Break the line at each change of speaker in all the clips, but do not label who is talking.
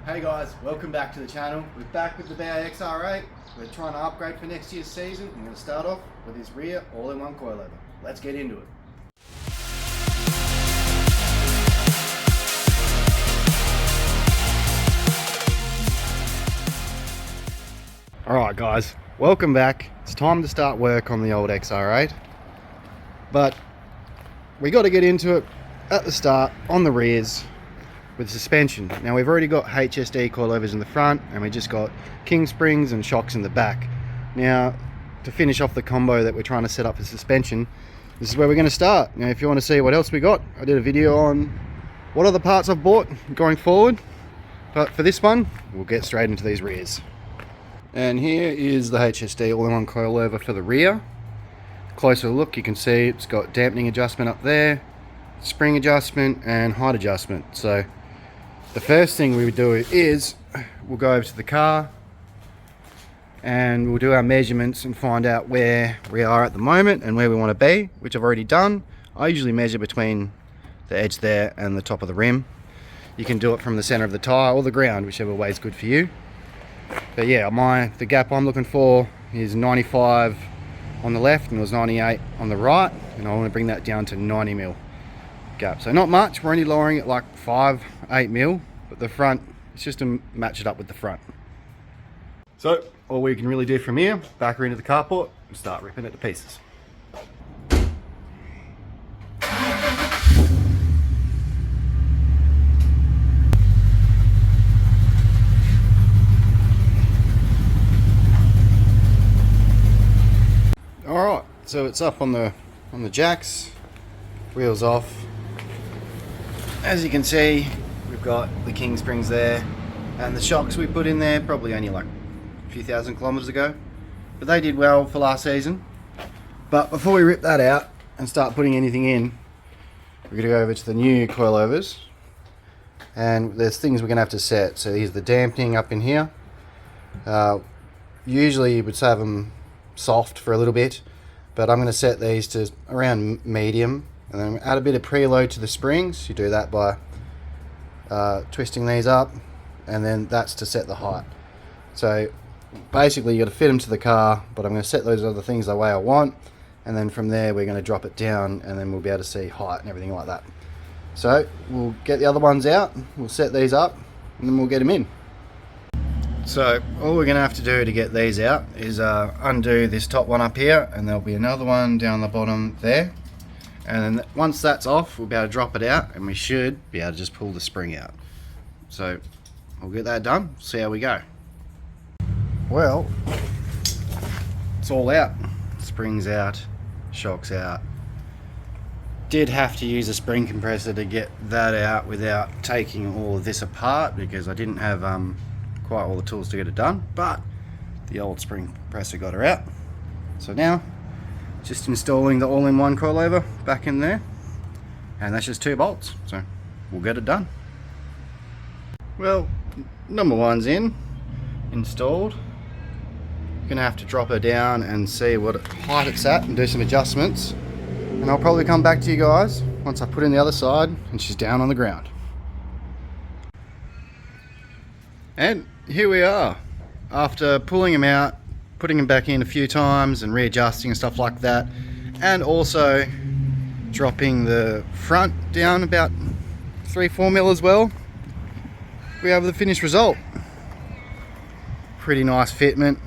Hey guys, welcome back to the channel. We're back with the XR8. We're trying to upgrade for next year's season. I'm going to start off with this rear all-in-one coilover. Let's get into it. Alright guys, welcome back. It's time to start work on the old XR8. But we got to get into it at the start on the rears with suspension. Now we've already got HSD coilovers in the front and we just got king springs and shocks in the back. Now to finish off the combo that we're trying to set up for suspension, this is where we're going to start. Now if you want to see what else we got, I did a video on what other parts I've bought going forward, but for this one we'll get straight into these rears. And here is the HSD all-in-one coilover for the rear. Closer look, you can see it's got dampening adjustment up there, spring adjustment and height adjustment. So the first thing we would do is we'll go over to the car and we'll do our measurements and find out where we are at the moment and where we want to be, which I've already done. I usually measure between the edge there and the top of the rim. You can do it from the center of the tire or the ground, whichever way is good for you. But yeah, the gap I'm looking for is 95 on the left and it was 98 on the right, and I want to bring that down to 90 mil gap. So not much, we're only lowering it like 5-8 mil, but the front, it's just to match it up with the front. So all we can really do from here, back her into the carport and start ripping it to pieces. Alright, so it's up on the jacks, wheels off. As you can see, we've got the king springs there, and the shocks we put in there probably only like a few thousand kilometers ago, but they did well for last season. But before we rip that out and start putting anything in, we're going to go over to the new coilovers, and there's things we're going to have to set. So here's the dampening up in here. Usually you would have them soft for a little bit, but I'm going to set these to around medium, and then add a bit of preload to the springs. You do that by twisting these up, and then that's to set the height. So basically you got to fit them to the car, but I'm going to set those other things the way I want, and then from there we're going to drop it down, and then we'll be able to see height and everything like that. So we'll get the other ones out, we'll set these up, and then we'll get them in. So all we're going to have to do to get these out is undo this top one up here, and there'll be another one down the bottom there, and then once that's off we'll be able to drop it out, and we should be able to just pull the spring out. So we'll get that done, see how we go. Well, it's all out. Springs out, shocks out. Did have to use a spring compressor to get that out without taking all of this apart, because I didn't have quite all the tools to get it done, but the old spring compressor got her out. So now just installing the all-in-one coilover back in there, and that's just 2 bolts, so we'll get it done. Well, number one's installed. Gonna have to drop her down and see what height it's at and do some adjustments, and I'll probably come back to you guys once I put in the other side and she's down on the ground. And here we are, after pulling them out, putting them back in a few times and readjusting and stuff like that, and also dropping the front down about 3-4 mil as well. We have the finished result. Pretty nice fitment.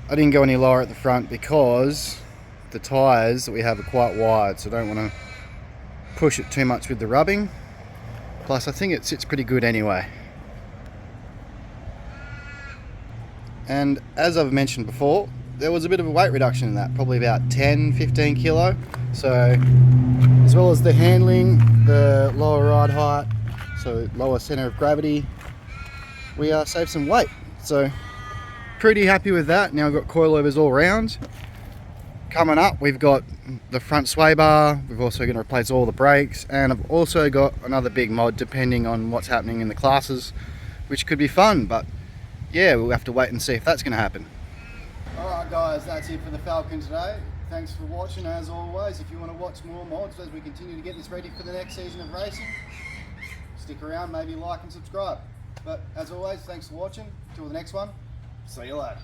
I didn't go any lower at the front because the tyres that we have are quite wide, so I don't want to push it too much with the rubbing. Plus I think it sits pretty good anyway. And as I've mentioned before, there was a bit of a weight reduction in that, probably about 10-15 kilo. So as well as the handling, the lower ride height, so lower center of gravity, we saved some weight. So pretty happy with that. Now we've got coilovers all around. Coming up, we've got the front sway bar. We've also going to replace all the brakes, and I've also got another big mod depending on what's happening in the classes, which could be fun, but yeah, we'll have to wait and see if that's going to happen. Alright guys, that's it for the Falcon today. Thanks for watching as always. If you want to watch more mods as we continue to get this ready for the next season of racing, stick around, maybe like and subscribe. But as always, thanks for watching. Till the next one, see you later.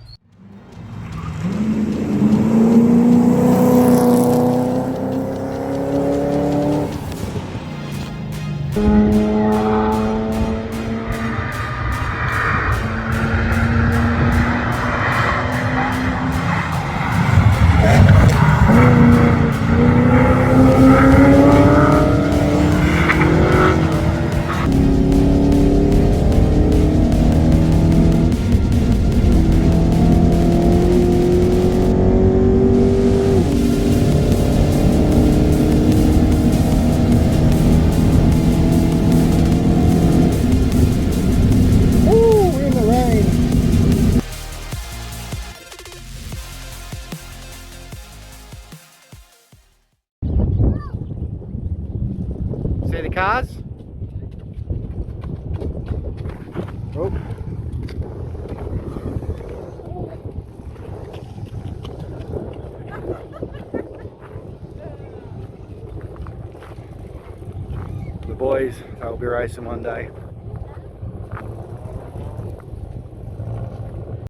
See the cars? Oh. The boys, they'll be racing one day.